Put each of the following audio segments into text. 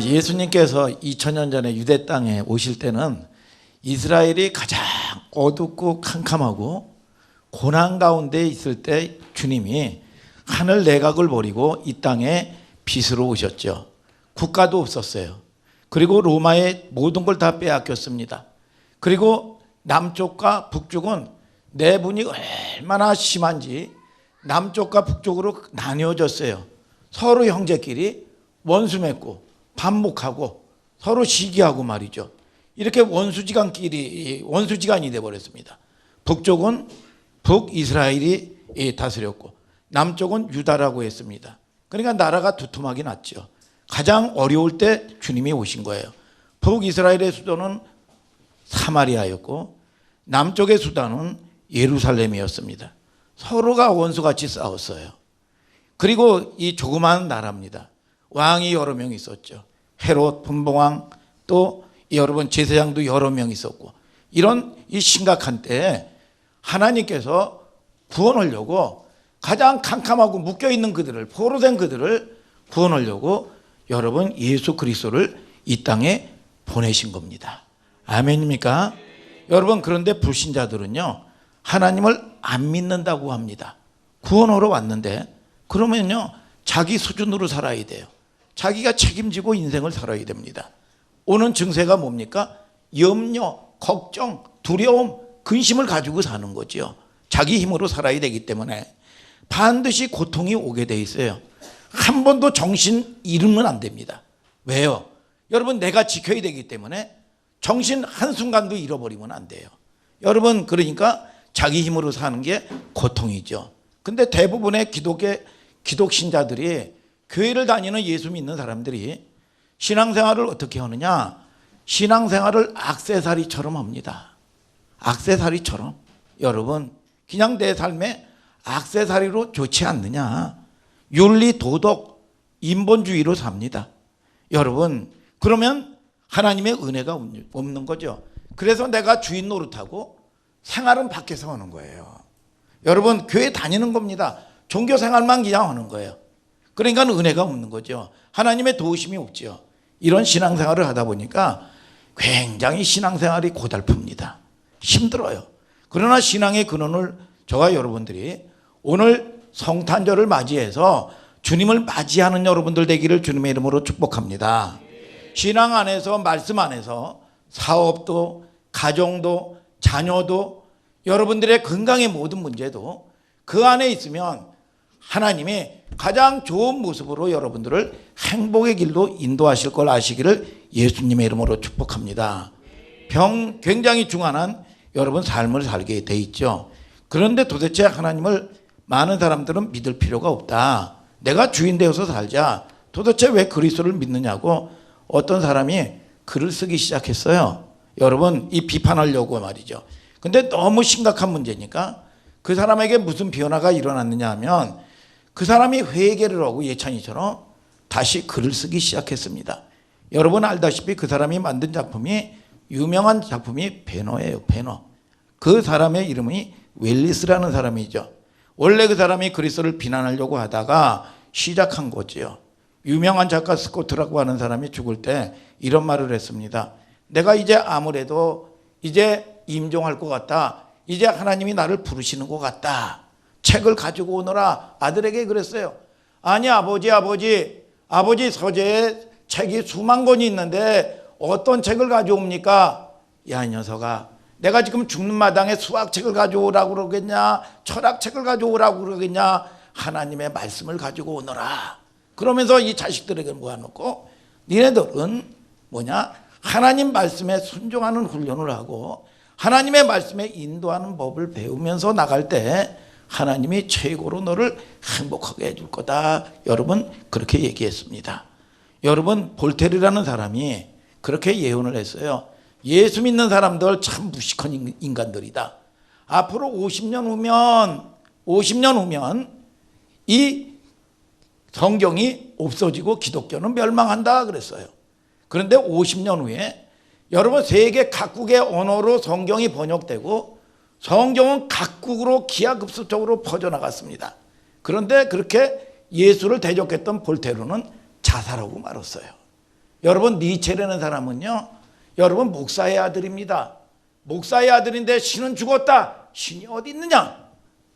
예수님께서 2000년 전에 유대 땅에 오실 때는 이스라엘이 가장 어둡고 캄캄하고 고난 가운데 있을 때 주님이 하늘 내각을 버리고 이 땅에 빛으로 오셨죠. 국가도 없었어요. 그리고 로마의 모든 걸 다 빼앗겼습니다. 그리고 남쪽과 북쪽은 내분이 얼마나 심한지 남쪽과 북쪽으로 나뉘어졌어요. 서로 형제끼리 원수 맺고 반목하고 서로 시기하고 말이죠. 이렇게 원수지간이 되어버렸습니다. 북쪽은 북이스라엘이 다스렸고 남쪽은 유다라고 했습니다. 그러니까 나라가 두툼하게 났죠. 가장 어려울 때 주님이 오신 거예요. 북이스라엘의 수도는 사마리아였고 남쪽의 수도는 예루살렘이었습니다. 서로가 원수같이 싸웠어요. 그리고 이 조그마한 나라입니다. 왕이 여러 명 있었죠. 헤롯 분봉왕, 또 여러분 제사장도 여러 명 있었고, 이런 이 심각한 때에 하나님께서 구원하려고 가장 캄캄하고 묶여있는 그들을, 포로된 그들을 구원하려고 여러분 예수 그리스도를 이 땅에 보내신 겁니다. 아멘입니까? 여러분, 그런데 불신자들은요 하나님을 안 믿는다고 합니다. 구원하러 왔는데 그러면요 자기 수준으로 살아야 돼요. 자기가 책임지고 인생을 살아야 됩니다. 오는 증세가 뭡니까? 염려, 걱정, 두려움, 근심을 가지고 사는 거죠. 자기 힘으로 살아야 되기 때문에 반드시 고통이 오게 돼 있어요. 한 번도 정신 잃으면 안 됩니다. 왜요? 여러분, 내가 지켜야 되기 때문에 정신 한순간도 잃어버리면 안 돼요. 여러분, 그러니까 자기 힘으로 사는 게 고통이죠. 근데 대부분의 기독 신자들이, 교회를 다니는 예수 믿는 사람들이 신앙생활을 어떻게 하느냐? 신앙생활을 액세서리처럼 합니다. 액세서리처럼. 여러분, 그냥 내 삶에 액세서리로 좋지 않느냐? 윤리, 도덕, 인본주의로 삽니다. 여러분, 그러면 하나님의 은혜가 없는 거죠. 그래서 내가 주인 노릇하고 생활은 밖에서 하는 거예요. 여러분, 교회 다니는 겁니다. 종교 생활만 그냥 하는 거예요. 그러니까 은혜가 없는 거죠. 하나님의 도우심이 없죠. 이런 신앙생활을 하다 보니까 굉장히 신앙생활이 고달픕니다. 힘들어요. 그러나 신앙의 근원을 저와 여러분들이 오늘 성탄절을 맞이해서 주님을 맞이하는 여러분들 되기를 주님의 이름으로 축복합니다. 신앙 안에서, 말씀 안에서 사업도, 가정도, 자녀도, 여러분들의 건강의 모든 문제도 그 안에 있으면 하나님이 가장 좋은 모습으로 여러분들을 행복의 길로 인도하실 걸 아시기를 예수님의 이름으로 축복합니다. 굉장히 중요한 여러분 삶을 살게 돼 있죠. 그런데 도대체 하나님을 많은 사람들은 믿을 필요가 없다. 내가 주인 되어서 살자. 도대체 왜 그리스도를 믿느냐고 어떤 사람이 글을 쓰기 시작했어요. 여러분, 이 비판하려고 말이죠. 근데 너무 심각한 문제니까 그 사람에게 무슨 변화가 일어났느냐 하면 그 사람이 회개를 하고 예찬이처럼 다시 글을 쓰기 시작했습니다. 여러분 알다시피 그 사람이 만든 작품이, 유명한 작품이 배너예요. 배너. 그 사람의 이름이 웰리스라는 사람이죠. 원래 그 사람이 그리스도를 비난하려고 하다가 시작한 거지요. 유명한 작가 스코트라고 하는 사람이 죽을 때 이런 말을 했습니다. 내가 이제 아무래도 이제 임종할 것 같다. 이제 하나님이 나를 부르시는 것 같다. 책을 가지고 오너라. 아들에게 그랬어요. 아니 아버지 서재에 책이 수만 권이 있는데 어떤 책을 가져옵니까? 야, 이 녀석아, 내가 지금 죽는 마당에 수학책을 가져오라고 그러겠냐, 철학책을 가져오라고 그러겠냐? 하나님의 말씀을 가지고 오너라. 그러면서 이 자식들에게 모아놓고 니네들은 하나님 말씀에 순종하는 훈련을 하고 하나님의 말씀에 인도하는 법을 배우면서 나갈 때 하나님이 최고로 너를 행복하게 해줄 거다. 여러분, 그렇게 얘기했습니다. 여러분, 볼테르라는 사람이 그렇게 예언을 했어요. 예수 믿는 사람들 참 무식한 인간들이다. 앞으로 50년 후면 이 성경이 없어지고 기독교는 멸망한다 그랬어요. 그런데 50년 후에 여러분, 세계 각국의 언어로 성경이 번역되고 성경은 각국으로 기하급수적으로 퍼져나갔습니다. 그런데 그렇게 예수를 대적했던 볼테르는 자살하고 말았어요. 여러분 니체라는 사람은요, 여러분 목사의 아들입니다. 목사의 아들인데 신은 죽었다. 신이 어디 있느냐?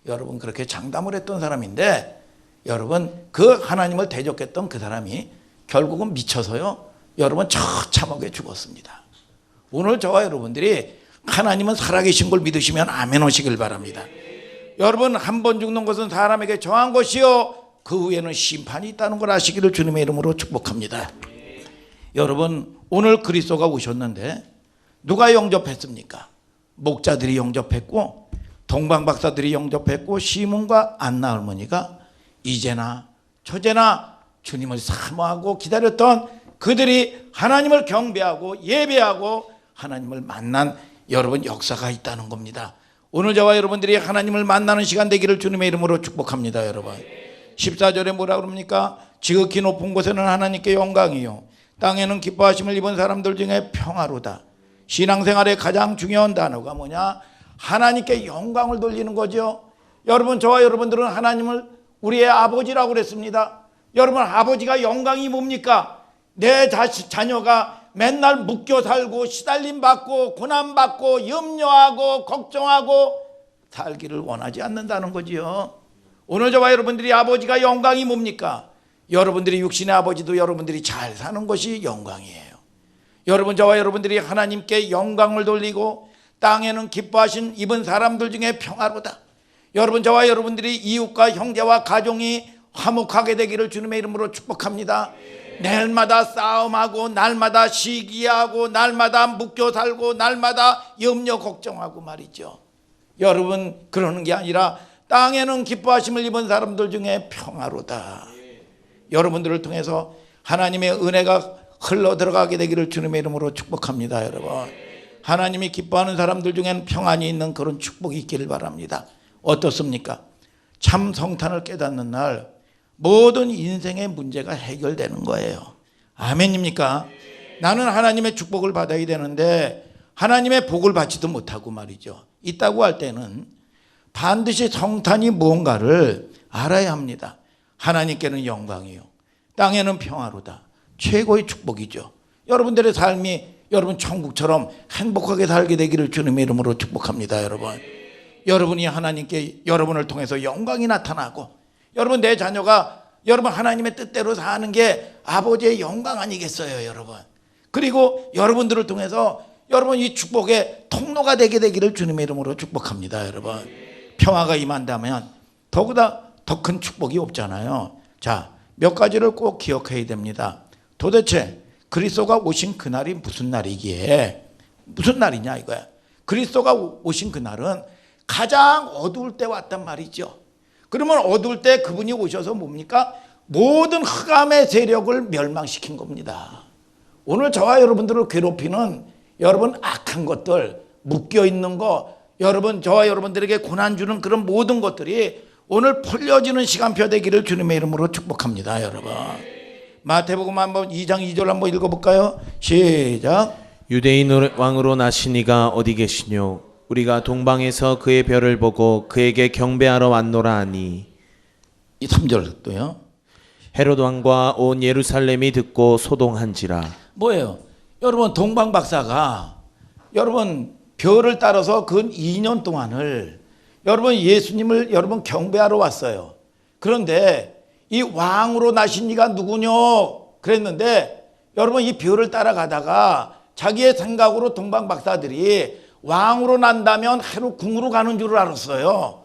여러분 그렇게 장담을 했던 사람인데, 여러분 그 하나님을 대적했던 그 사람이 결국은 미쳐서요, 여러분 처참하게 죽었습니다. 오늘 저와 여러분들이 하나님은 살아계신 걸 믿으시면 아멘 하시길 바랍니다. 여러분 한 번 죽는 것은 사람에게 정한 것이요 그 후에는 심판이 있다는 걸 아시기를 주님의 이름으로 축복합니다. 여러분 오늘 그리스도가 오셨는데 누가 영접했습니까? 목자들이 영접했고, 동방박사들이 영접했고, 시몬과 안나 할머니가 이제나 초제나 주님을 사모하고 기다렸던 그들이 하나님을 경배하고 예배하고 하나님을 만난 여러분 역사가 있다는 겁니다. 오늘 저와 여러분들이 하나님을 만나는 시간 되기를 주님의 이름으로 축복합니다. 여러분 14절에 뭐라 그럽니까? 지극히 높은 곳에는 하나님께 영광이요 땅에는 기뻐하심을 입은 사람들 중에 평화로다. 신앙생활의 가장 중요한 단어가 뭐냐? 하나님께 영광을 돌리는 거죠. 여러분 저와 여러분들은 하나님을 우리의 아버지라고 그랬습니다. 여러분 아버지가 영광이 뭡니까? 내 자녀가 맨날 묶여 살고 시달림 받고 고난 받고 염려하고 걱정하고 살기를 원하지 않는다는 거지요. 오늘 저와 여러분들이 아버지가 영광이 뭡니까? 여러분들이 육신의 아버지도 여러분들이 잘 사는 것이 영광이에요. 여러분 저와 여러분들이 하나님께 영광을 돌리고 땅에는 기뻐하신 입은 사람들 중에 평화로다. 여러분 저와 여러분들이 이웃과 형제와 가정이 화목하게 되기를 주님의 이름으로 축복합니다. 날마다 싸움하고 날마다 시기하고 날마다 묶여 살고 날마다 염려 걱정하고 말이죠. 여러분 그러는 게 아니라 땅에는 기뻐하심을 입은 사람들 중에 평화로다. 여러분들을 통해서 하나님의 은혜가 흘러 들어가게 되기를 주님의 이름으로 축복합니다. 여러분 하나님이 기뻐하는 사람들 중에는 평안이 있는 그런 축복이 있기를 바랍니다. 어떻습니까? 참 성탄을 깨닫는 날 모든 인생의 문제가 해결되는 거예요. 아멘입니까? 나는 하나님의 축복을 받아야 되는데 하나님의 복을 받지도 못하고 말이죠. 있다고 할 때는 반드시 성탄이 무언가를 알아야 합니다. 하나님께는 영광이요 땅에는 평화로다. 최고의 축복이죠. 여러분들의 삶이 여러분 천국처럼 행복하게 살게 되기를 주님의 이름으로 축복합니다. 여러분이 하나님께 여러분을 통해서 영광이 나타나고, 여러분 내 자녀가 여러분 하나님의 뜻대로 사는 게 아버지의 영광 아니겠어요, 여러분. 그리고 여러분들을 통해서 여러분 이 축복의 통로가 되게 되기를 주님의 이름으로 축복합니다. 여러분 평화가 임한다면 더구나 더 큰 축복이 없잖아요. 자, 몇 가지를 꼭 기억해야 됩니다. 도대체 그리스도가 오신 그날이 무슨 날이기에 무슨 날이냐 이거야. 그리스도가 오신 그날은 가장 어두울 때 왔단 말이죠. 그러면 어두울 때 그분이 오셔서 뭡니까? 모든 흑암의 세력을 멸망시킨 겁니다. 오늘 저와 여러분들을 괴롭히는 여러분 악한 것들, 묶여있는 거, 여러분 저와 여러분들에게 고난 주는 그런 모든 것들이 오늘 풀려지는 시간표 되기를 주님의 이름으로 축복합니다. 여러분 마태복음 한번 2장 2절 한번 읽어볼까요? 시작. 유대인 왕으로 나신 이가 어디 계시뇨? 우리가 동방에서 그의 별을 보고 그에게 경배하러 왔노라 하니. 이 3절 또요. 헤롯 왕과 온 예루살렘이 듣고 소동한지라. 뭐예요? 여러분 동방 박사가 여러분 별을 따라서 근 2년 동안을 여러분 예수님을 여러분 경배하러 왔어요. 그런데 이 왕으로 나신 이가 누구뇨? 그랬는데 여러분 이 별을 따라가다가 자기의 생각으로 동방 박사들이 왕으로 난다면 헤롯 궁으로 가는 줄 알았어요.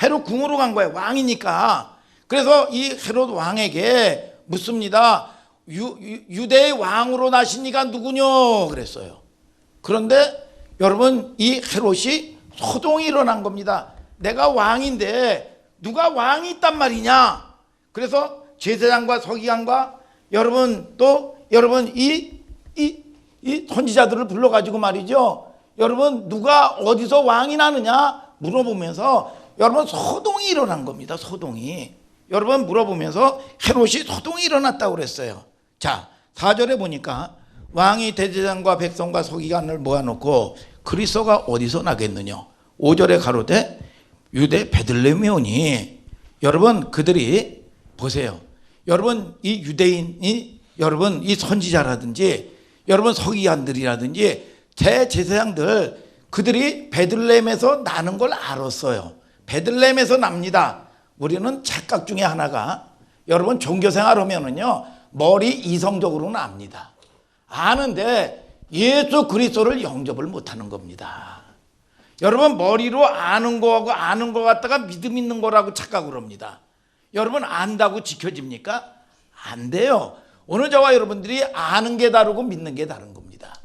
헤롯 궁으로 간 거예요. 왕이니까. 그래서 이 헤롯 왕에게 묻습니다. 유대의 왕으로 나신 이가 누구뇨? 그랬어요. 그런데 여러분 이 헤롯이 소동이 일어난 겁니다. 내가 왕인데 누가 왕이 있단 말이냐? 그래서 제사장과 서기관과 여러분 또 여러분 이 선지자들을 불러가지고 말이죠. 여러분 누가 어디서 왕이 나느냐 물어보면서 여러분 소동이 일어난 겁니다. 소동이. 여러분 물어보면서 헤롯이 소동이 일어났다고 그랬어요. 자 4절에 보니까 왕이 대제사장과 백성과 서기관을 모아놓고 그리스도가 어디서 나겠느냐. 5절에 가로되 유대 베들레헴에 오니. 여러분 그들이 보세요. 여러분 이 유대인이 여러분 이 선지자라든지 여러분 서기관들이라든지 대제사장들 그들이 베들레헴에서 나는 걸 알았어요. 베들레헴에서 납니다. 우리는 착각 중에 하나가 여러분 종교생활 하면은요 머리 이성적으로는 압니다. 아는데 예수 그리스도를 영접을 못하는 겁니다. 여러분 머리로 아는 거하고 아는 거 갖다가 믿음 있는 거라고 착각을 합니다. 여러분 안다고 지켜집니까? 안 돼요. 오늘 저와 여러분들이 아는 게 다르고 믿는 게 다른 겁니다.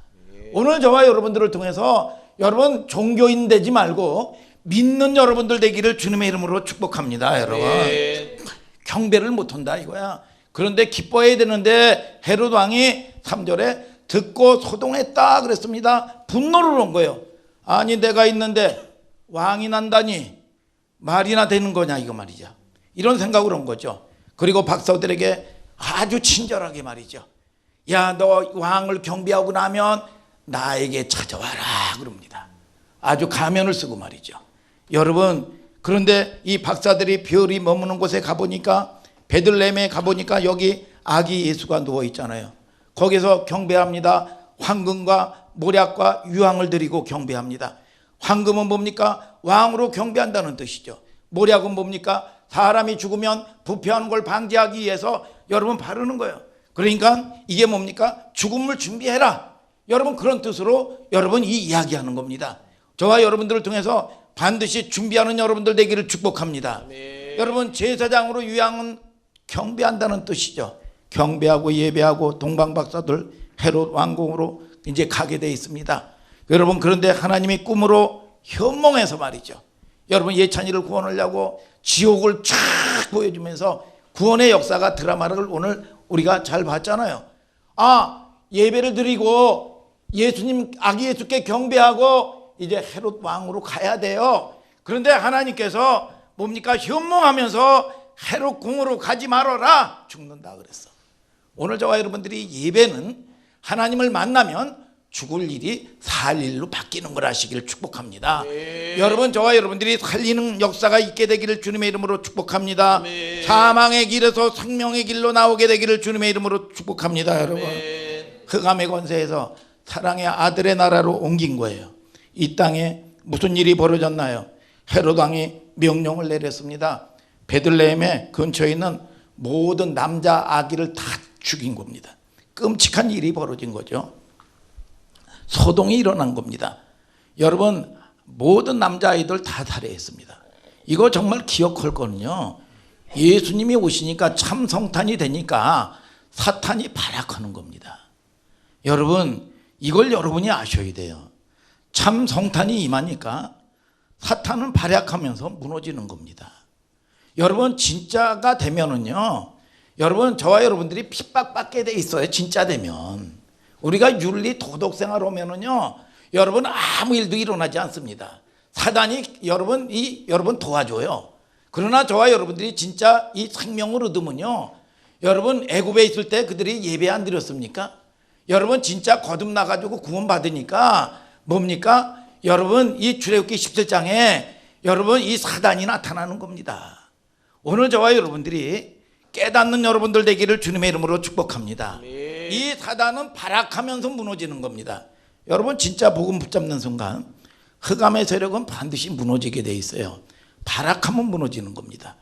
오늘 저와 여러분들을 통해서 여러분 종교인 되지 말고 믿는 여러분들 되기를 주님의 이름으로 축복합니다. 여러분 경배를 못한다 이거야. 그런데 기뻐해야 되는데 헤롯 왕이 3절에 듣고 소동했다 그랬습니다. 분노를 한 거예요. 아니 내가 있는데 왕이 난다니 말이나 되는 거냐 이거 말이죠. 이런 생각을 한 거죠. 그리고 박사들에게 아주 친절하게 말이죠. 야 너 왕을 경배하고 나면 나에게 찾아와라 그럽니다. 아주 가면을 쓰고 말이죠. 여러분 그런데 이 박사들이 별이 머무는 곳에 가보니까 베들레헴에 가보니까 여기 아기 예수가 누워 있잖아요. 거기서 경배합니다. 황금과 모략과 유황을 드리고 경배합니다. 황금은 뭡니까? 왕으로 경배한다는 뜻이죠. 모략은 뭡니까? 사람이 죽으면 부패하는 걸 방지하기 위해서 여러분 바르는 거예요. 그러니까 이게 뭡니까? 죽음을 준비해라. 여러분 그런 뜻으로 여러분 이 이야기하는 겁니다. 저와 여러분들을 통해서 반드시 준비하는 여러분들 되기를 축복합니다. 여러분 제사장으로 유황은 경배한다는 뜻이죠. 경배하고 예배하고 동방박사들 헤롯 왕궁으로 이제 가게 돼 있습니다. 여러분 그런데 하나님이 꿈으로 현몽해서 말이죠. 여러분 예찬이를 구원하려고 지옥을 쫙 보여주면서 구원의 역사가 드라마를 오늘 우리가 잘 봤잖아요. 아 예배를 드리고 예수님 아기 예수께 경배하고 이제 헤롯 왕으로 가야 돼요. 그런데 하나님께서 뭡니까? 현몽하면서 헤롯 궁으로 가지 말아라. 죽는다 그랬어. 오늘 저와 여러분들이 예배는 하나님을 만나면 죽을 일이 살 일로 바뀌는 걸 아시기를 축복합니다. 여러분 저와 여러분들이 살리는 역사가 있게 되기를 주님의 이름으로 축복합니다. 사망의 길에서 생명의 길로 나오게 되기를 주님의 이름으로 축복합니다. 여러분 흑암의 권세에서 사랑의 아들의 나라로 옮긴 거예요. 이 땅에 무슨 일이 벌어졌나요? 헤롯 왕이 명령을 내렸습니다. 베들레헴의 근처에 있는 모든 남자 아기를 다 죽인 겁니다. 끔찍한 일이 벌어진 거죠. 소동이 일어난 겁니다. 여러분 모든 남자아이들 다 살해했습니다. 이거 정말 기억할 거는요. 예수님이 오시니까 참 성탄이 되니까 사탄이 발악하는 겁니다. 여러분 이걸 여러분이 아셔야 돼요. 참 성탄이 임하니까 사탄은 발약하면서 무너지는 겁니다. 여러분 진짜가 되면은요 여러분 저와 여러분들이 핍박받게 돼 있어요. 진짜 되면 우리가 윤리 도덕 생활 하면은요 여러분 아무 일도 일어나지 않습니다. 사단이 여러분 도와줘요. 그러나 저와 여러분들이 진짜 이 생명을 얻으면요 여러분 애굽에 있을 때 그들이 예배 안 드렸습니까? 여러분 진짜 거듭나가지고 구원 받으니까 뭡니까? 여러분 이 출애굽기 17장에 여러분 이 사단이 나타나는 겁니다. 오늘 저와 여러분들이 깨닫는 여러분들 되기를 주님의 이름으로 축복합니다. 이 사단은 발악하면서 무너지는 겁니다. 여러분 진짜 복음 붙잡는 순간 흑암의 세력은 반드시 무너지게 돼 있어요. 발악하면 무너지는 겁니다.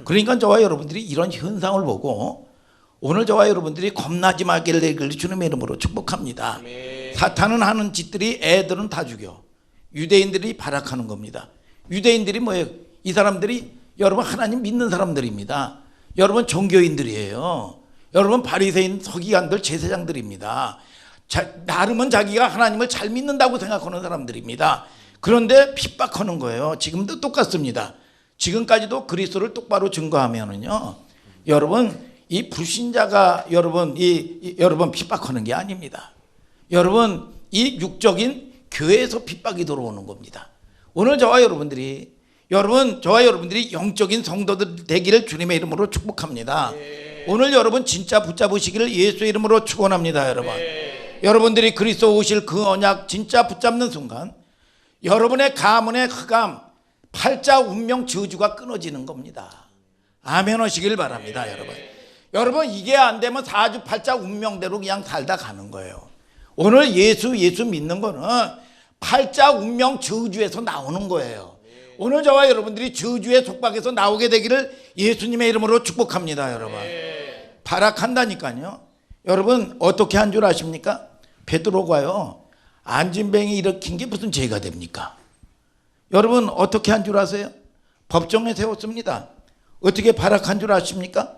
그러니까 저와 여러분들이 이런 현상을 보고 오늘 저와 여러분들이 겁나지 말기를 되기를 주님의 이름으로 축복합니다. 사탄은 하는 짓들이 애들은 다 죽여. 유대인들이 발악하는 겁니다. 유대인들이 뭐예요? 이 사람들이 여러분 하나님 믿는 사람들입니다. 여러분 종교인들이에요. 여러분 바리새인 서기관들 제사장들입니다. 나름은 자기가 하나님을 잘 믿는다고 생각하는 사람들입니다. 그런데 핍박하는 거예요. 지금도 똑같습니다. 지금까지도 그리스도를 똑바로 증거하면은요 여러분 이 불신자가 여러분 여러분 핍박하는 게 아닙니다. 여러분 이 육적인 교회에서 핍박이 들어오는 겁니다. 오늘 저와 여러분들이 영적인 성도들 되기를 주님의 이름으로 축복합니다. 오늘 여러분 진짜 붙잡으시기를 예수의 이름으로 축원합니다. 여러분들이 그리스도 오실 그 언약 진짜 붙잡는 순간 여러분의 가문의 흑암 팔자 운명 저주가 끊어지는 겁니다. 아멘 하시길 바랍니다. 여러분 여러분 이게 안 되면 사주팔자 운명대로 그냥 살다 가는 거예요. 오늘 예수 믿는 거는 팔자 운명 저주에서 나오는 거예요. 오늘 저와 여러분들이 저주의 속박에서 나오게 되기를 예수님의 이름으로 축복합니다. 여러분 발악한다니까요. 여러분 어떻게 한 줄 아십니까? 베드로가요 안진뱅이 일으킨 게 무슨 죄가 됩니까? 여러분 어떻게 한 줄 아세요? 법정에 세웠습니다. 어떻게 발악한 줄 아십니까?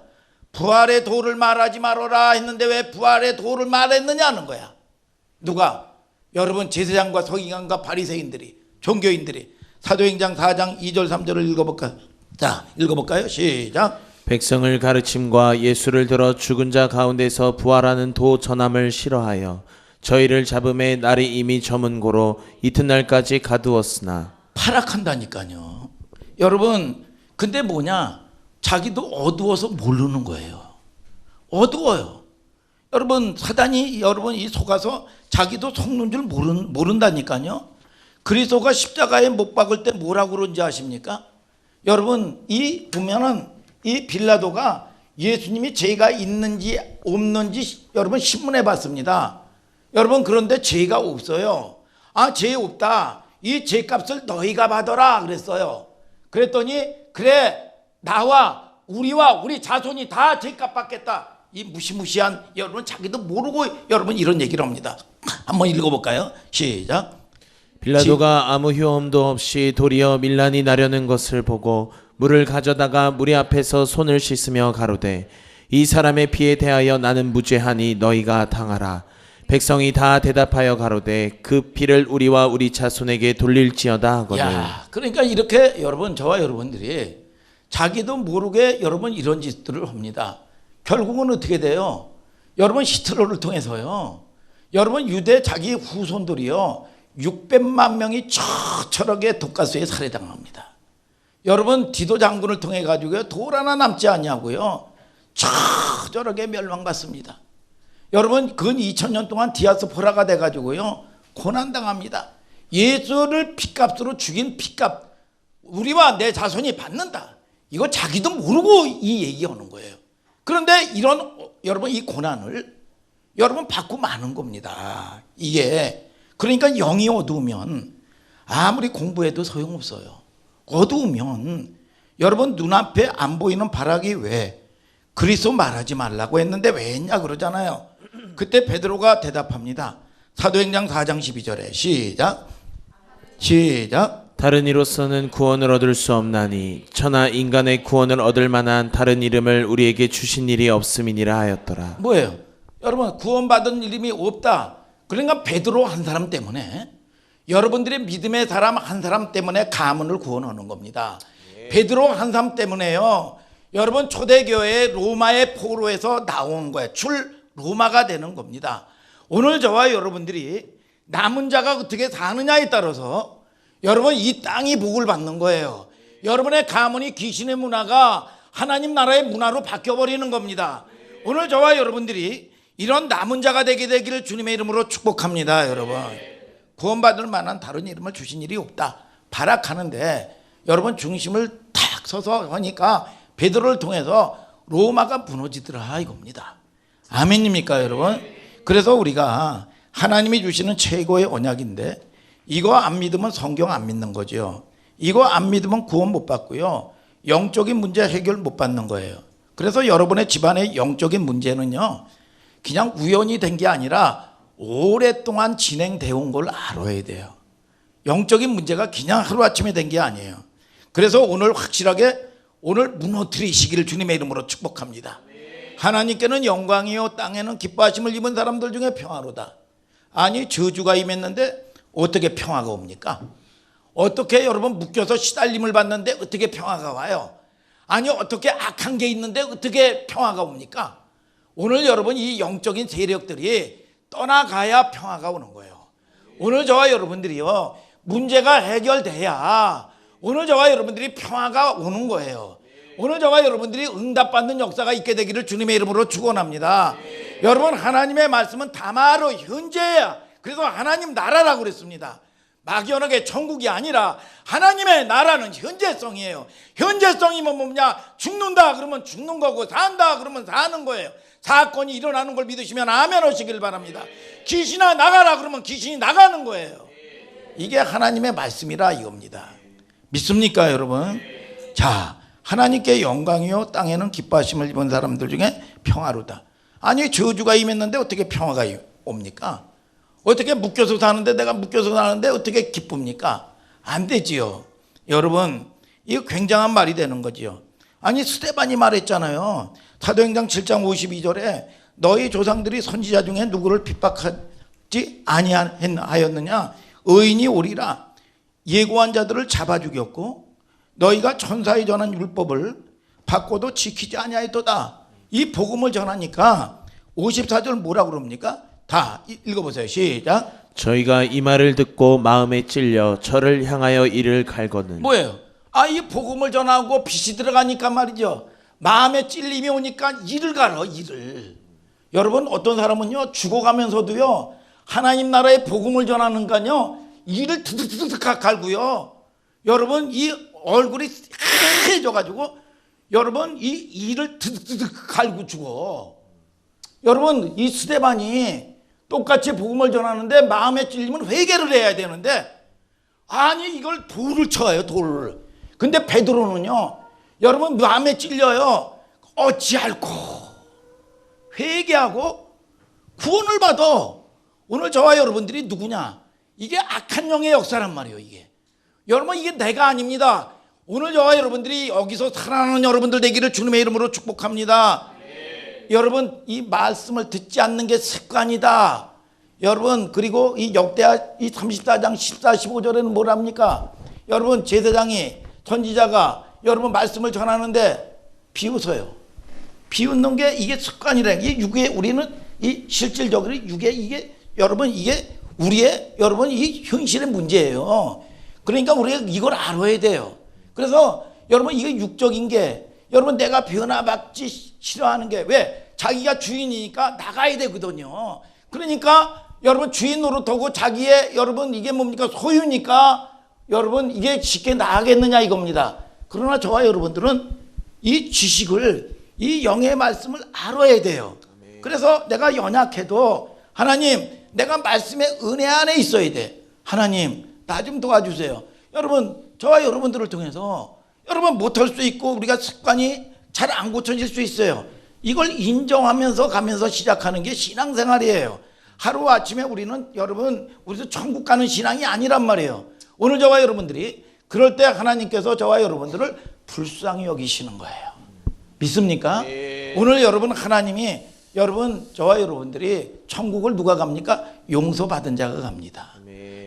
부활의 도를 말하지 말아라 했는데 왜 부활의 도를 말했느냐는 거야. 누가? 여러분 제사장과 서기관과 바리새인들이, 종교인들이. 사도행전 4장 2절 3절을 읽어볼까요? 자, 읽어볼까요? 시작. 백성을 가르침과 예수를 들어 죽은 자 가운데서 부활하는 도 전함을 싫어하여 저희를 잡음에 날이 이미 저문 고로 이튿날까지 가두었으나. 발악한다니까요. 여러분 근데 뭐냐? 자기도 어두워서 모르는 거예요. 어두워요. 여러분 사단이 여러분 이 속아서 자기도 속는 줄 모른다니까요. 그리스도가 십자가에 못 박을 때 뭐라고 그런지 아십니까? 여러분 이 보면은 이 빌라도가 예수님이 죄가 있는지 없는지 여러분 신문에 봤습니다. 여러분 그런데 죄가 없어요. 아, 죄 없다. 이 죄값을 너희가 받아라 그랬어요. 그랬더니 그래 나와 우리와 우리 자손이 다 죄값 받겠다. 이 무시무시한 여러분 자기도 모르고 여러분 이런 얘기를 합니다. 한번 읽어볼까요? 시작. 빌라도가 아무 효험도 없이 도리어 밀란이 나려는 것을 보고 물을 가져다가 무리 앞에서 손을 씻으며 가로되 이 사람의 피에 대하여 나는 무죄하니 너희가 당하라. 백성이 다 대답하여 가로되 그 피를 우리와 우리 자손에게 돌릴지어다 하거늘. 야, 그러니까 이렇게 여러분 저와 여러분들이 자기도 모르게 여러분 이런 짓들을 합니다. 결국은 어떻게 돼요? 여러분 히틀러를 통해서요. 여러분 유대 자기 후손들이요. 600만 명이 처처하게 독가스에 살해당합니다. 여러분 디도 장군을 통해 가지고요. 돌 하나 남지 않냐고요. 처절하게 멸망받습니다. 여러분 근 2000년 동안 디아스포라가 돼 가지고요. 고난당합니다. 예수를 피값으로 죽인 피값 우리와 내 자손이 받는다. 이거 자기도 모르고 이 얘기하는 거예요. 그런데 이런 여러분 이 고난을 여러분 받고 마는 겁니다. 이게 그러니까 영이 어두우면 아무리 공부해도 소용없어요. 어두우면 여러분 눈앞에 안 보이는 발악이 왜 그리스도 말하지 말라고 했는데 왜 했냐 그러잖아요. 그때 베드로가 대답합니다. 사도행전 4장 12절에 시작. 다른 이로서는 구원을 얻을 수 없나니 천하 인간의 구원을 얻을 만한 다른 이름을 우리에게 주신 일이 없음이니라 하였더라. 뭐예요? 여러분 구원받은 이름이 없다. 그러니까 베드로 한 사람 때문에 여러분들의 믿음의 사람 한 사람 때문에 가문을 구원하는 겁니다. 베드로 한 사람 때문에요. 여러분 초대교회 로마의 포로에서 나온 거예요. 로마가 되는 겁니다. 오늘 저와 여러분들이 남은 자가 어떻게 사느냐에 따라서 여러분 이 땅이 복을 받는 거예요. 여러분의 가문이 귀신의 문화가 하나님 나라의 문화로 바뀌어버리는 겁니다. 오늘 저와 여러분들이 이런 남은 자가 되게 되기를 주님의 이름으로 축복합니다. 여러분 구원받을 만한 다른 이름을 주신 일이 없다. 발악하는데 여러분 중심을 탁 서서 하니까 베드로를 통해서 로마가 무너지더라 이겁니다. 아멘입니까 여러분? 그래서 우리가 하나님이 주시는 최고의 언약인데 이거 안 믿으면 성경 안 믿는 거죠. 이거 안 믿으면 구원 못 받고요. 영적인 문제 해결 못 받는 거예요. 그래서 여러분의 집안의 영적인 문제는요. 그냥 우연히 된 게 아니라 오랫동안 진행되어 온 걸 알아야 돼요. 영적인 문제가 그냥 하루아침에 된 게 아니에요. 그래서 오늘 확실하게 오늘 무너뜨리시기를 주님의 이름으로 축복합니다. 하나님께는 영광이요 땅에는 기뻐하심을 입은 사람들 중에 평화로다. 아니 저주가 임했는데 어떻게 평화가 옵니까? 어떻게 여러분 묶여서 시달림을 받는데 어떻게 평화가 와요? 아니 어떻게 악한 게 있는데 어떻게 평화가 옵니까? 오늘 여러분 이 영적인 세력들이 떠나가야 평화가 오는 거예요. 오늘 저와 여러분들이요 문제가 해결돼야 오늘 저와 여러분들이 평화가 오는 거예요. 오늘 저와 여러분들이 응답받는 역사가 있게 되기를 주님의 이름으로 축원합니다. 여러분 하나님의 말씀은 다마로 현재야. 그래서 하나님 나라라고 그랬습니다. 막연하게 천국이 아니라 하나님의 나라는 현재성이에요. 현재성이면 뭐냐? 죽는다 그러면 죽는 거고 산다 그러면 사는 거예요. 사건이 일어나는 걸 믿으시면 아멘 하시길 바랍니다. 귀신아 나가라 그러면 귀신이 나가는 거예요. 이게 하나님의 말씀이라 이겁니다. 믿습니까 여러분? 자, 하나님께 영광이요 땅에는 기뻐하심을 입은 사람들 중에 평화로다. 아니 저주가 임했는데 어떻게 평화가 옵니까? 어떻게 묶여서 사는데 내가 묶여서 사는데 어떻게 기쁩니까? 안 되지요. 여러분 이거 굉장한 말이 되는 거지요. 아니 스데반이 말했잖아요. 사도행전 7장 52절에 너희 조상들이 선지자 중에 누구를 핍박하지 아니하였느냐? 의인이 오리라. 예고한 자들을 잡아 죽였고 너희가 천사에 전한 율법을 받고도 지키지 아니하였도다. 이 복음을 전하니까 54절 뭐라고 그럽니까? 다 읽어보세요. 시작. 저희가 이 말을 듣고 마음에 찔려 저를 향하여 이를 갈거는 뭐예요? 이 복음을 전하고 빛이 들어가니까 말이죠. 마음에 찔림이 오니까 이를 갈어, 이를. 여러분 어떤 사람은요 죽어가면서도요 하나님 나라의 복음을 전하는가요 이를 두둑두둑 갈고요. 여러분 이 얼굴이 하얘져가지고 여러분 이 이를 두둑두둑 갈고 죽어. 여러분 이 스데반이 똑같이 복음을 전하는데 마음에 찔리면 회개를 해야 되는데 아니 이걸 돌을 쳐요, 돌을. 근데 베드로는요 여러분 마음에 찔려요. 어찌할꼬 회개하고 구원을 받아. 오늘 저와 여러분들이 누구냐? 이게 악한 영의 역사란 말이에요. 이게 여러분 이게 내가 아닙니다. 오늘 저와 여러분들이 여기서 살아나는 여러분들 되기를 주님의 이름으로 축복합니다. 여러분 이 말씀을 듣지 않는 게 습관이다. 여러분 그리고 이 역대하 이 34장 14, 15절에는 뭐랍니까? 여러분 제사장이 선지자가 여러분 말씀을 전하는데 비웃어요. 비웃는 게 이게 습관이라. 이게 육에 우리는 이 실질적으로 육에 이게 여러분 이게 우리의 여러분 이 현실의 문제예요. 그러니까 우리가 이걸 알아야 돼요. 그래서 여러분 이게 육적인 게 여러분 내가 변화받지 싫어하는 게 왜? 자기가 주인이니까 나가야 되거든요. 그러니까 여러분 주인 노릇하고 자기의 여러분 이게 뭡니까? 소유니까 여러분 이게 쉽게 나가겠느냐 이겁니다. 그러나 저와 여러분들은 이 지식을 이 영의 말씀을 알아야 돼요. 그래서 내가 연약해도 하나님 내가 말씀의 은혜 안에 있어야 돼. 하나님 나 좀 도와주세요. 여러분 저와 여러분들을 통해서 여러분 못할 수 있고 우리가 습관이 잘 안 고쳐질 수 있어요. 이걸 인정하면서 가면서 시작하는 게 신앙생활이에요. 하루아침에 우리는 여러분 우리도 천국 가는 신앙이 아니란 말이에요. 오늘 저와 여러분들이 그럴 때 하나님께서 저와 여러분들을 불쌍히 여기시는 거예요. 믿습니까? 오늘 여러분 하나님이 여러분 저와 여러분들이 천국을 누가 갑니까? 용서받은 자가 갑니다.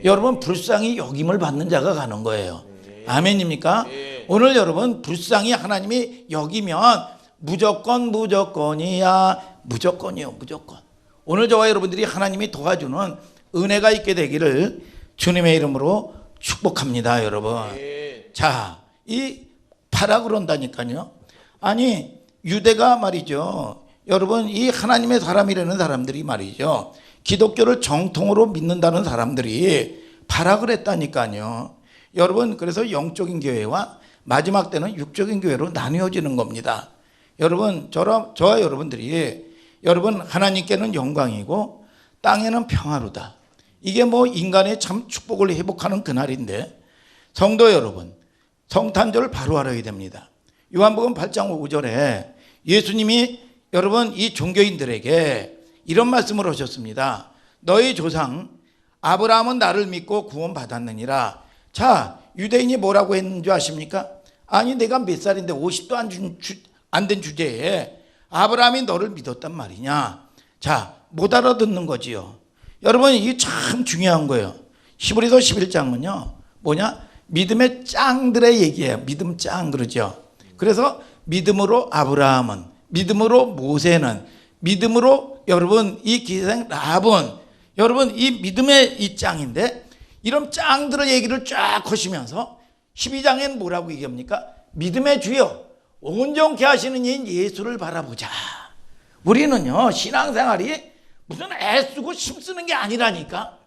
여러분 불쌍히 여김을 받는 자가 가는 거예요. 아멘입니까? 오늘 여러분 불쌍히 하나님이 여기면 무조건이야. 무조건이요, 무조건. 오늘 저와 여러분들이 하나님이 도와주는 은혜가 있게 되기를 주님의 이름으로 축복합니다, 여러분. 자, 이 파라 그런다니까요. 아니 유대가 말이죠. 여러분 이 하나님의 사람이라는 사람들이 말이죠. 기독교를 정통으로 믿는다는 사람들이 파라 그랬다니까요. 여러분 그래서 영적인 교회와 마지막 때는 육적인 교회로 나뉘어지는 겁니다. 여러분 저와 여러분들이 여러분 하나님께는 영광이고 땅에는 평화로다. 이게 뭐 인간의 참 축복을 회복하는 그날인데 성도 여러분 성탄절을 바로 알아야 됩니다. 요한복음 8장 5절에 예수님이 여러분 이 종교인들에게 이런 말씀을 하셨습니다. 너희 조상 아브라함은 나를 믿고 구원받았느니라. 자, 유대인이 뭐라고 했는 줄 아십니까? 아니 내가 몇 살인데 50도 안 된 주제에 아브라함이 너를 믿었단 말이냐. 자, 못 알아듣는 거지요. 여러분 이게 참 중요한 거예요. 히브리서 11장은요 뭐냐? 믿음의 짱들의 얘기예요. 믿음 짱 그러죠. 그래서 믿음으로 아브라함은, 믿음으로 모세는, 믿음으로 여러분 이 기생 라합은 여러분 이 믿음의 이 짱인데 이런 짱들의 얘기를 쫙 하시면서 12장엔 뭐라고 얘기합니까? 믿음의 주여 온전케 하시는 이인 예수를 바라보자. 우리는요 신앙생활이 무슨 애쓰고 힘쓰는 게 아니라니까.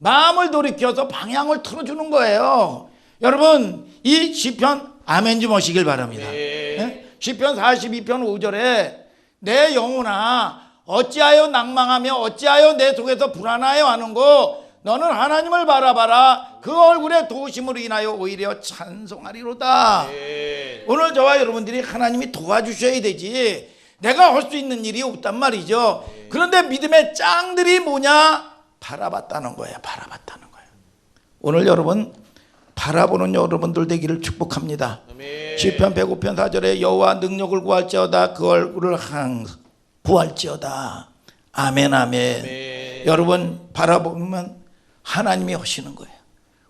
마음을 돌이켜서 방향을 틀어주는 거예요. 여러분 이 시편 아멘 좀 하시길 바랍니다. 네? 시편 42편 5절에 내 영혼아 어찌하여 낭망하며 어찌하여 내 속에서 불안하여 하는고 너는 하나님을 바라봐라 그 얼굴의 도우심으로 인하여 오히려 찬송하리로다. 오늘 저와 여러분들이 하나님이 도와주셔야 되지 내가 할 수 있는 일이 없단 말이죠. 그런데 믿음의 짱들이 뭐냐? 바라봤다는 거예요. 바라봤다는 거예요. 오늘 여러분 바라보는 여러분들 되기를 축복합니다. 시편 105편 4절에 여호와 능력을 구할지어다 그 얼굴을 항상 구할지어다. 아멘 아멘. 여러분 바라보면 하나님이 하시는 거예요.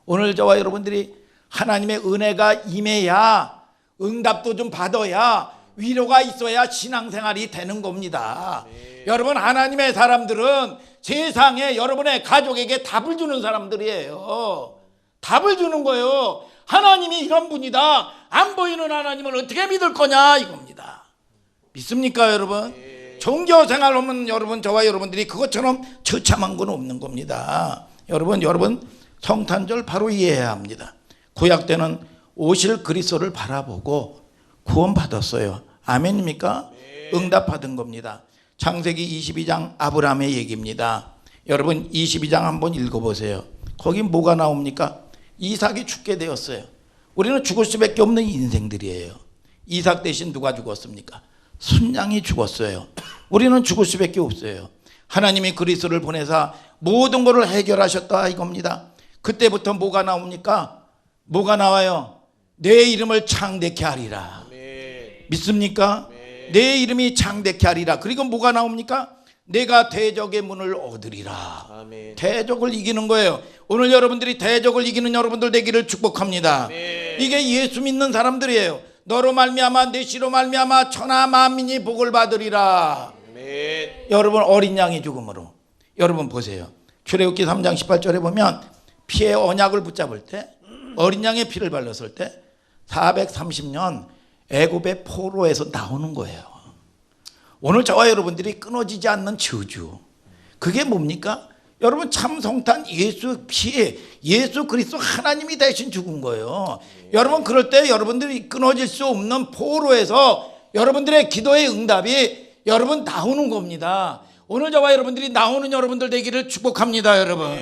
오늘 저와 여러분들이 하나님의 은혜가 임해야 응답도 좀 받아야 위로가 있어야 신앙생활이 되는 겁니다. 여러분 하나님의 사람들은 세상에 여러분의 가족에게 답을 주는 사람들이에요. 답을 주는 거예요. 하나님이 이런 분이다. 안 보이는 하나님을 어떻게 믿을 거냐 이겁니다. 믿습니까 여러분? 종교생활하면 여러분 저와 여러분들이 그것처럼 처참한 건 없는 겁니다. 여러분 성탄절 바로 이해해야 합니다. 구약 때는 오실 그리스도를 바라보고 구원받았어요. 아멘입니까? 응답받은 겁니다. 창세기 22장 아브라함의 얘기입니다. 여러분 22장 한번 읽어보세요. 거기 뭐가 나옵니까? 이삭이 죽게 되었어요. 우리는 죽을 수밖에 없는 인생들이에요. 이삭 대신 누가 죽었습니까? 순양이 죽었어요. 우리는 죽을 수밖에 없어요. 하나님이 그리스도를 보내사 모든 것을 해결하셨다 이겁니다. 그때부터 뭐가 나옵니까? 뭐가 나와요? 내 이름을 창대케 하리라. 믿습니까? 내 이름이 창대케 하리라. 그리고 뭐가 나옵니까? 내가 대적의 문을 얻으리라. 아멘. 대적을 이기는 거예요. 오늘 여러분들이 대적을 이기는 여러분들 되기를 축복합니다. 아멘. 이게 예수 믿는 사람들이에요. 너로 말미암아 내 씨로 말미암아 천하 만민이 복을 받으리라. 아멘. 여러분 어린 양의 죽음으로 여러분 보세요. 출애굽기 3장 18절에 보면 피의 언약을 붙잡을 때 어린 양의 피를 발랐을 때 430년 애굽의 포로에서 나오는 거예요. 오늘 저와 여러분들이 끊어지지 않는 저주 그게 뭡니까? 여러분 참 성탄 예수 피에 예수 그리스도 하나님이 대신 죽은 거예요. 여러분 그럴 때 여러분들이 끊어질 수 없는 포로에서 여러분들의 기도의 응답이 여러분 나오는 겁니다. 오늘 저와 여러분들이 나오는 여러분들 되기를 축복합니다. 여러분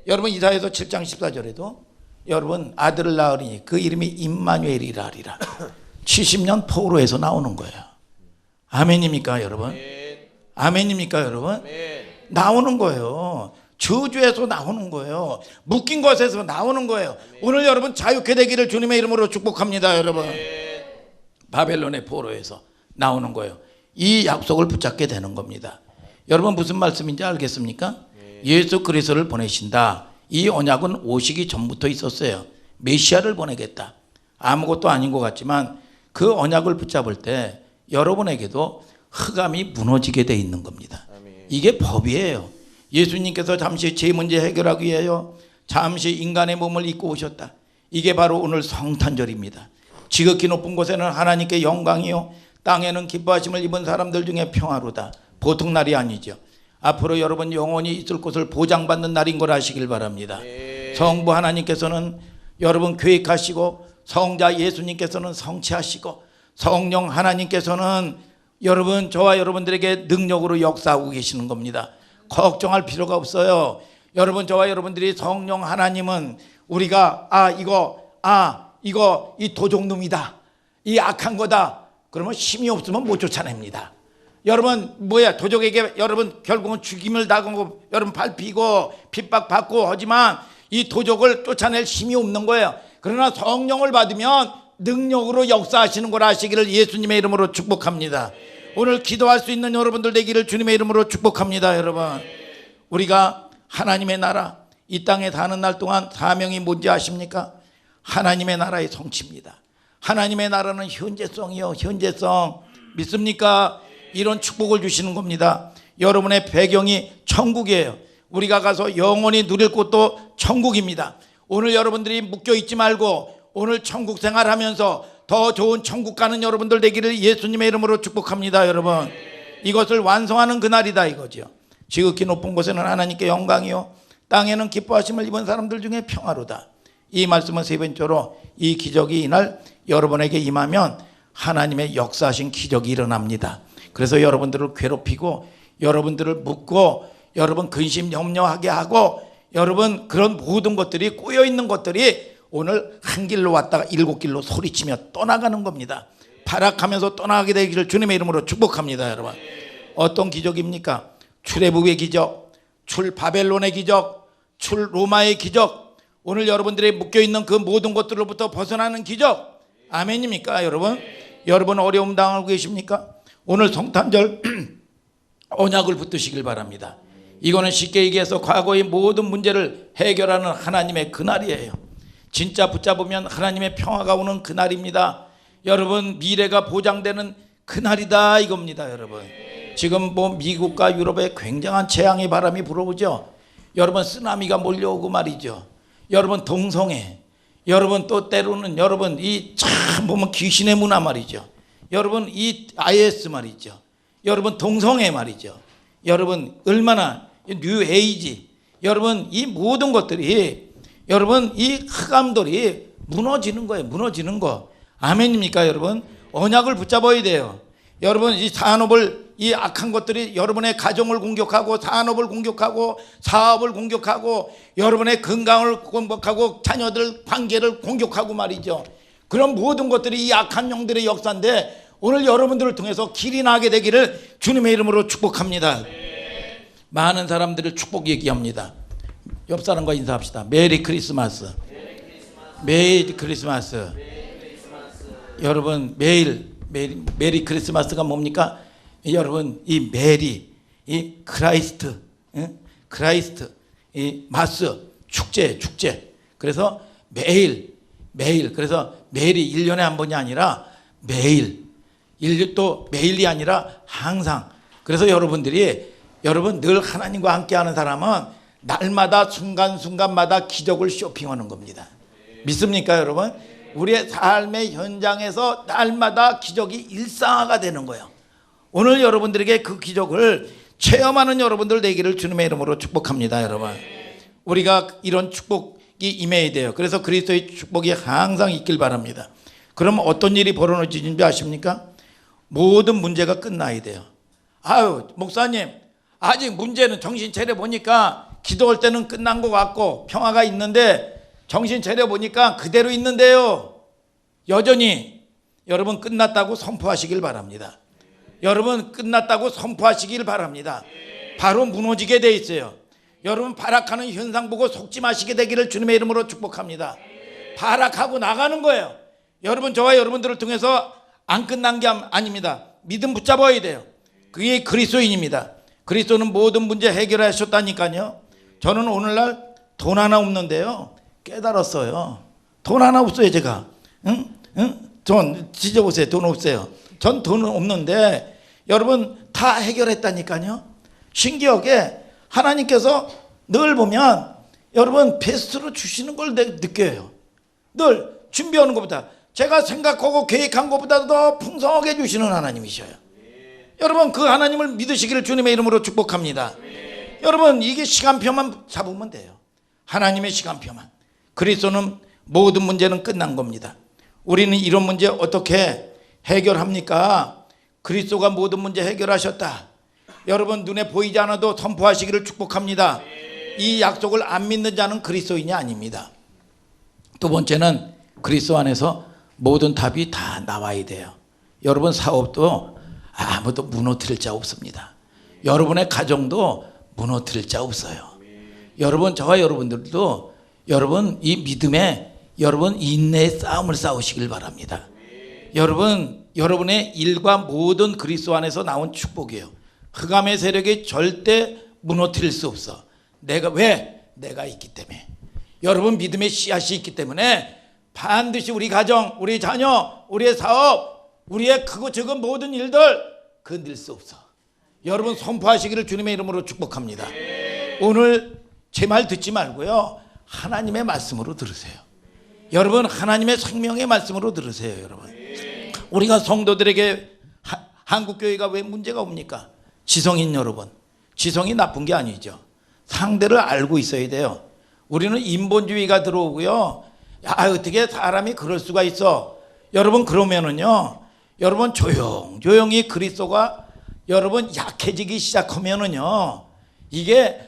여러분 이사야서 7장 14절에도 여러분 아들을 낳으리니 그 이름이 임마누엘이라 하리라. 70년 포로에서 나오는 거예요. 아멘입니까 여러분? 아멘입니까 여러분? 나오는 거예요. 저주에서 나오는 거예요. 묶인 것에서 나오는 거예요. 오늘 여러분 자유케 되기를 주님의 이름으로 축복합니다. 여러분 바벨론의 포로에서 나오는 거예요. 이 약속을 붙잡게 되는 겁니다. 여러분 무슨 말씀인지 알겠습니까? 예수 그리스도를 보내신다. 이 언약은 오시기 전부터 있었어요. 메시아를 보내겠다. 아무것도 아닌 것 같지만 그 언약을 붙잡을 때 여러분에게도 흑암이 무너지게 돼 있는 겁니다. 이게 법이에요. 예수님께서 잠시 제 문제 해결하기 위하여 잠시 인간의 몸을 입고 오셨다. 이게 바로 오늘 성탄절입니다. 지극히 높은 곳에는 하나님께 영광이요 땅에는 기뻐하심을 입은 사람들 중에 평화로다. 보통 날이 아니죠. 앞으로 여러분 영원히 있을 곳을 보장받는 날인 걸 아시길 바랍니다. 성부 하나님께서는 여러분 계획하시고 성자 예수님께서는 성취하시고 성령 하나님께서는 여러분 저와 여러분들에게 능력으로 역사하고 계시는 겁니다. 걱정할 필요가 없어요. 여러분 저와 여러분들이 성령 하나님은 우리가 이거 이 도적놈이다 이 악한 거다 그러면 힘이 없으면 못 쫓아냅니다. 여러분 도적에게 여러분 결국은 죽임을 당하고 여러분 밟히고 핍박받고 하지만 이 도적을 쫓아낼 힘이 없는 거예요. 그러나 성령을 받으면 능력으로 역사하시는 걸 아시기를 예수님의 이름으로 축복합니다. 오늘 기도할 수 있는 여러분들 되기를 주님의 이름으로 축복합니다. 여러분 우리가 하나님의 나라 이 땅에 사는 날 동안 사명이 뭔지 아십니까? 하나님의 나라의 성취입니다. 하나님의 나라는 현재성이요 현재성 믿습니까? 이런 축복을 주시는 겁니다. 여러분의 배경이 천국이에요. 우리가 가서 영원히 누릴 곳도 천국입니다. 오늘 여러분들이 묶여있지 말고 오늘 천국 생활하면서 더 좋은 천국 가는 여러분들 되기를 예수님의 이름으로 축복합니다. 여러분 이것을 완성하는 그날이다 이거죠. 지극히 높은 곳에는 하나님께 영광이요 땅에는 기뻐하심을 입은 사람들 중에 평화로다. 이 말씀은 세 번째로 이 기적이 이날 여러분에게 임하면 하나님의 역사하신 기적이 일어납니다. 그래서 여러분들을 괴롭히고 여러분들을 묻고 여러분 근심 염려하게 하고 여러분 그런 모든 것들이 꼬여있는 것들이 오늘 한 길로 왔다가 일곱 길로 소리치며 떠나가는 겁니다. 발악하면서 떠나가게 되기를 주님의 이름으로 축복합니다. 여러분, 어떤 기적입니까? 출애굽의 기적, 출 바벨론의 기적, 출 로마의 기적, 오늘 여러분들이 묶여있는 그 모든 것들로부터 벗어나는 기적. 아멘입니까 여러분? 여러분 어려움 당하고 계십니까? 오늘 성탄절 언약을 붙드시길 바랍니다. 이거는 쉽게 얘기해서 과거의 모든 문제를 해결하는 하나님의 그날이에요. 진짜 붙잡으면 하나님의 평화가 오는 그날입니다. 여러분 미래가 보장되는 그날이다 이겁니다. 여러분 지금 뭐 미국과 유럽에 굉장한 재앙의 바람이 불어오죠. 여러분 쓰나미가 몰려오고 말이죠. 여러분 동성애, 여러분 또 때로는 여러분 이 참 보면 귀신의 문화 말이죠. 여러분 이 IS 말이죠. 여러분 동성애 말이죠. 여러분 얼마나 뉴 에이지, 여러분 이 모든 것들이 여러분 이 흑암들이 무너지는 거예요. 무너지는 거. 아멘입니까 여러분? 언약을 붙잡아야 돼요. 여러분 이 산업을 이 악한 것들이 여러분의 가정을 공격하고 산업을 공격하고 사업을 공격하고 여러분의 건강을 공격하고 자녀들 관계를 공격하고 말이죠. 그런 모든 것들이 이 악한 영들의 역사인데 오늘 여러분들을 통해서 길이 나게 되기를 주님의 이름으로 축복합니다. 많은 사람들을 축복 얘기합니다. 옆 사람과 인사합시다. 메리 크리스마스. 메리 크리스마스. 여러분 매일 메리 크리스마스가 뭡니까? 여러분 이 메리, 이 크라이스트, 크라이스트, 이 마스 축제. 그래서 매일 그래서 매일이 1년에 한 번이 아니라 매일 또 매일이 아니라 항상. 그래서 여러분들이 여러분 늘 하나님과 함께하는 사람은 날마다 순간순간마다 기적을 쇼핑하는 겁니다. 믿습니까 여러분? 우리의 삶의 현장에서 날마다 기적이 일상화가 되는 거예요. 오늘 여러분들에게 그 기적을 체험하는 여러분들 되기를 주님의 이름으로 축복합니다. 여러분 우리가 이런 축복이 임해야 돼요. 그래서 그리스도의 축복이 항상 있길 바랍니다. 그럼 어떤 일이 벌어지는지 아십니까? 모든 문제가 끝나야 돼요. 아유 목사님 아직 문제는 정신 차려 보니까 기도할 때는 끝난 것 같고 평화가 있는데 정신 차려 보니까 그대로 있는데요. 여전히 여러분 끝났다고 선포하시길 바랍니다. 여러분 끝났다고 선포하시길 바랍니다. 바로 무너지게 돼 있어요. 여러분 발악하는 현상 보고 속지 마시게 되기를 주님의 이름으로 축복합니다. 발악하고 나가는 거예요. 여러분 저와 여러분들을 통해서 안 끝난 게 아닙니다. 믿음 붙잡아야 돼요. 그게 그리스도인입니다. 그리스도는 모든 문제 해결하셨다니까요. 저는 오늘날 돈 하나 없는데요 깨달았어요. 돈 하나 없어요 제가. 전 지져보세요. 돈 없어요. 전 돈 없는데 여러분 다 해결했다니까요. 신기하게 하나님께서 늘 보면 여러분 베스트로 주시는 걸 느껴요. 늘 준비하는 것보다 제가 생각하고 계획한 것보다 더 풍성하게 주시는 하나님이셔요. 여러분 그 하나님을 믿으시기를 주님의 이름으로 축복합니다. 여러분 이게 시간표만 잡으면 돼요. 하나님의 시간표만. 그리스도는 모든 문제는 끝난 겁니다. 우리는 이런 문제 어떻게 해결합니까? 그리스도가 모든 문제 해결하셨다. 여러분 눈에 보이지 않아도 선포하시기를 축복합니다. 이 약속을 안 믿는 자는 그리스도인이 아닙니다. 두 번째는 그리스도 안에서 모든 답이 다 나와야 돼요. 여러분 사업도 아무도 무너뜨릴 자 없습니다. 여러분의 가정도 무너뜨릴 자 없어요. 여러분 저와 여러분들도 여러분 이 믿음에 여러분 인내의 싸움을 싸우시길 바랍니다. 여러분 여러분의 일과 모든 그리스도 안에서 나온 축복이에요. 흑암의 세력이 절대 무너뜨릴 수 없어. 내가 있기 때문에. 여러분 믿음의 씨앗이 있기 때문에 반드시 우리 가정, 우리 자녀, 우리의 사업, 우리의 크고 적은 모든 일들 건들 수 없어. 여러분 선포하시기를 주님의 이름으로 축복합니다. 오늘 제 말 듣지 말고요 하나님의 말씀으로 들으세요. 여러분 하나님의 생명의 말씀으로 들으세요. 여러분 우리가 성도들에게 한국교회가 왜 문제가 옵니까? 지성인 여러분, 지성이 나쁜 게 아니죠. 상대를 알고 있어야 돼요. 우리는 인본주의가 들어오고요. 야, 어떻게 사람이 그럴 수가 있어? 여러분 그러면은요. 여러분 조용히 그리스도가 여러분 약해지기 시작하면은요. 이게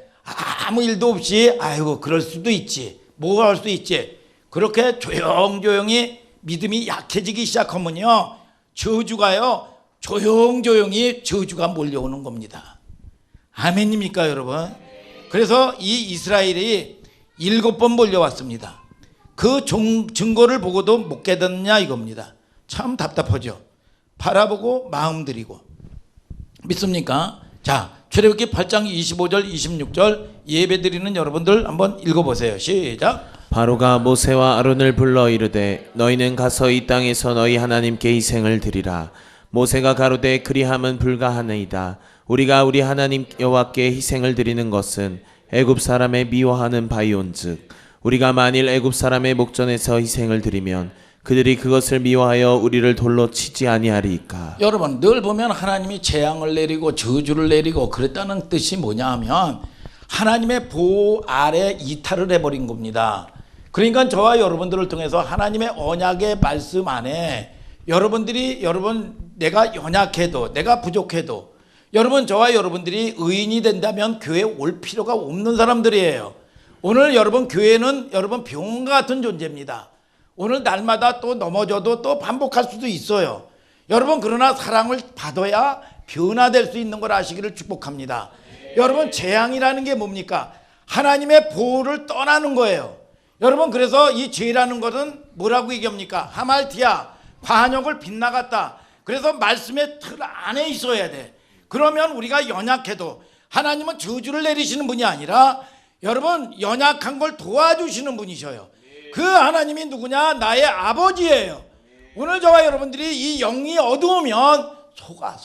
아무 일도 없이 아이고 그럴 수도 있지. 뭐 할 수 있지. 그렇게 조용히 믿음이 약해지기 시작하면요. 저주가요. 조용히 저주가 몰려오는 겁니다. 아멘입니까 여러분? 그래서 이 이스라엘이 7번 몰려왔습니다. 그 증거를 보고도 못 깨닫느냐 이겁니다. 참 답답하죠. 바라보고 마음 들이고. 믿습니까? 자, 출애굽기 8장 25절 26절 예배 드리는 여러분들 한번 읽어보세요. 시작. 바로가 모세와 아론을 불러 이르되 너희는 가서 이 땅에서 너희 하나님께 희생을 드리라. 모세가 가로되 그리함은 불가하나이다. 우리가 우리 하나님 여호와께 희생을 드리는 것은 애굽 사람의 미워하는 바이온즉 우리가 만일 애굽 사람의 목전에서 희생을 드리면 그들이 그것을 미워하여 우리를 돌로 치지 아니하리이까. 여러분 늘 보면 하나님이 재앙을 내리고 저주를 내리고 그랬다는 뜻이 뭐냐 하면 하나님의 보호 아래 이탈을 해버린 겁니다. 그러니까 저와 여러분들을 통해서 하나님의 언약의 말씀 안에 여러분들이 내가 연약해도 내가 부족해도 여러분 저와 여러분들이 의인이 된다면 교회에 올 필요가 없는 사람들이에요. 오늘 여러분 교회는 여러분 병과 같은 존재입니다. 오늘 날마다 또 넘어져도 또 반복할 수도 있어요. 여러분 그러나 사랑을 받아야 변화될 수 있는 걸 아시기를 축복합니다. 여러분 재앙이라는 게 뭡니까? 하나님의 보호를 떠나는 거예요. 여러분 그래서 이 죄라는 것은 뭐라고 얘기합니까? 하말티아 관역을 빗나갔다. 그래서 말씀의 틀 안에 있어야 돼. 그러면 우리가 연약해도 하나님은 저주를 내리시는 분이 아니라 여러분 연약한 걸 도와주시는 분이셔요. 그 하나님이 누구냐? 나의 아버지예요. 오늘 저와 여러분들이 이 영이 어두우면 속아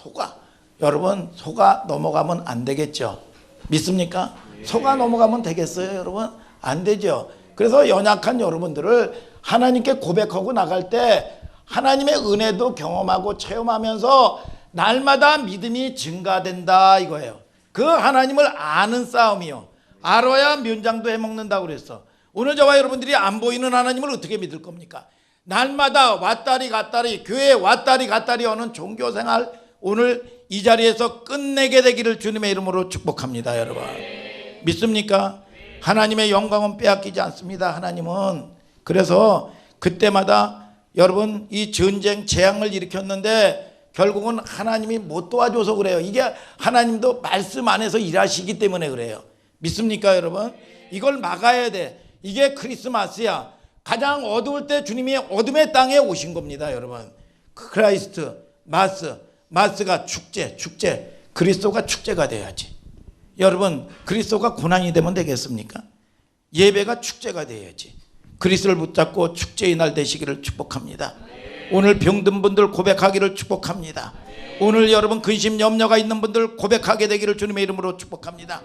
여러분 속아 넘어가면 안 되겠죠. 믿습니까? 속아 넘어가면 되겠어요 여러분? 안 되죠. 그래서 연약한 여러분들을 하나님께 고백하고 나갈 때 하나님의 은혜도 경험하고 체험하면서 날마다 믿음이 증가된다 이거예요. 그 하나님을 아는 싸움이요. 알아야 면장도 해먹는다고 그랬어. 오늘 저와 여러분들이 안 보이는 하나님을 어떻게 믿을 겁니까? 날마다 왔다리 갔다리 교회에 왔다리 갔다리 하는 종교생활 오늘 이 자리에서 끝내게 되기를 주님의 이름으로 축복합니다. 여러분 믿습니까? 하나님의 영광은 빼앗기지 않습니다. 하나님은 그래서 그때마다 여러분 이 전쟁 재앙을 일으켰는데 결국은 하나님이 못 도와줘서 그래요. 이게 하나님도 말씀 안에서 일하시기 때문에 그래요. 믿습니까 여러분? 이걸 막아야 돼. 이게 크리스마스야. 가장 어두울 때 주님이 어둠의 땅에 오신 겁니다 여러분. 크라이스트 마스가 축제 그리스도가 축제가 돼야지. 여러분 그리스도가 고난이 되면 되겠습니까? 예배가 축제가 돼야지. 그리스도를 붙잡고 축제의 날 되시기를 축복합니다. 오늘 병든 분들 고백하기를 축복합니다. 오늘 여러분 근심 염려가 있는 분들 고백하게 되기를 주님의 이름으로 축복합니다.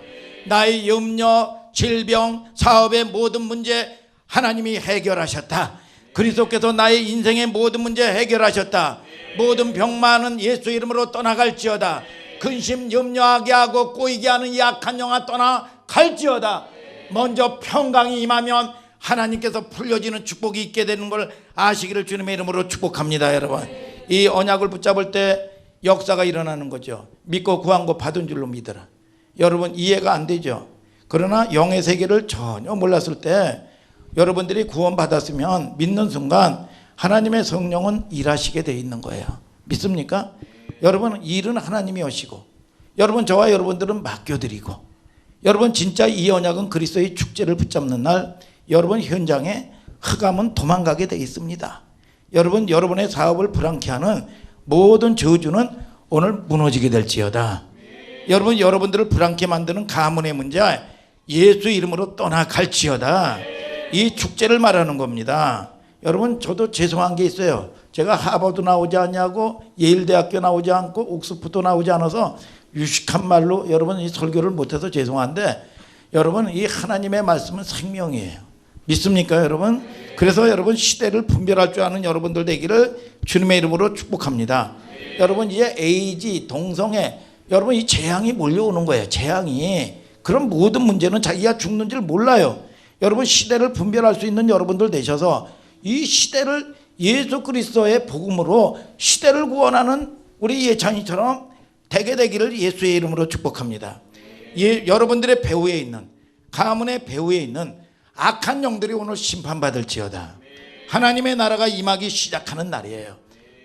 나의 염려, 질병, 사업의 모든 문제 하나님이 해결하셨다. 그리스도께서 나의 인생의 모든 문제 해결하셨다. 모든 병만은 예수 이름으로 떠나갈지어다. 근심 염려하게 하고 꼬이게 하는 이 악한 영아 떠나갈지어다. 먼저 평강이 임하면 하나님께서 풀려지는 축복이 있게 되는 걸 아시기를 주님의 이름으로 축복합니다. 여러분 이 언약을 붙잡을 때 역사가 일어나는 거죠. 믿고 구한 거 받은 줄로 믿어라. 여러분 이해가 안 되죠. 그러나 영의 세계를 전혀 몰랐을 때 여러분들이 구원받았으면 믿는 순간 하나님의 성령은 일하시게 돼 있는 거예요. 믿습니까? 여러분 일은 하나님이 하시고 여러분 저와 여러분들은 맡겨드리고 여러분 진짜 이 언약은 그리스도의 축제를 붙잡는 날 여러분 현장에 흑암은 도망가게 돼 있습니다. 여러분 여러분의 사업을 불안케 하는 모든 저주는 오늘 무너지게 될지어다. 여러분 여러분들을 불안케 만드는 가문의 문제 예수 이름으로 떠나갈지어다. 이 축제를 말하는 겁니다. 여러분 저도 죄송한 게 있어요. 제가 하버드 나오지 않냐고 예일대학교 나오지 않고 옥스퍼드 나오지 않아서 유식한 말로 여러분 이 설교를 못해서 죄송한데 여러분 이 하나님의 말씀은 생명이에요. 믿습니까 여러분? 그래서 여러분 시대를 분별할 줄 아는 여러분들 되기를 주님의 이름으로 축복합니다. 여러분 이제 에이지 동성애 여러분 이 재앙이 몰려오는 거예요. 재앙이 그런 모든 문제는 자기가 죽는 줄 몰라요. 여러분 시대를 분별할 수 있는 여러분들 되셔서 이 시대를 예수 그리스도의 복음으로 시대를 구원하는 우리 예찬이처럼 되게 되기를 예수의 이름으로 축복합니다. 여러분들의 배후에 있는 가문의 배후에 있는 악한 영들이 오늘 심판받을지어다. 하나님의 나라가 임하기 시작하는 날이에요.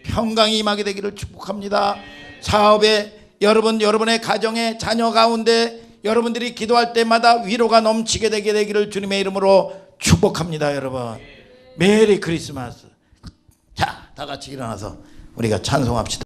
평강이 임하게 되기를 축복합니다. 사업에 여러분의 가정에 자녀 가운데 여러분들이 기도할 때마다 위로가 넘치게 되기를 주님의 이름으로 축복합니다. 여러분 메리 크리스마스. 자, 다 같이 일어나서 우리가 찬송합시다.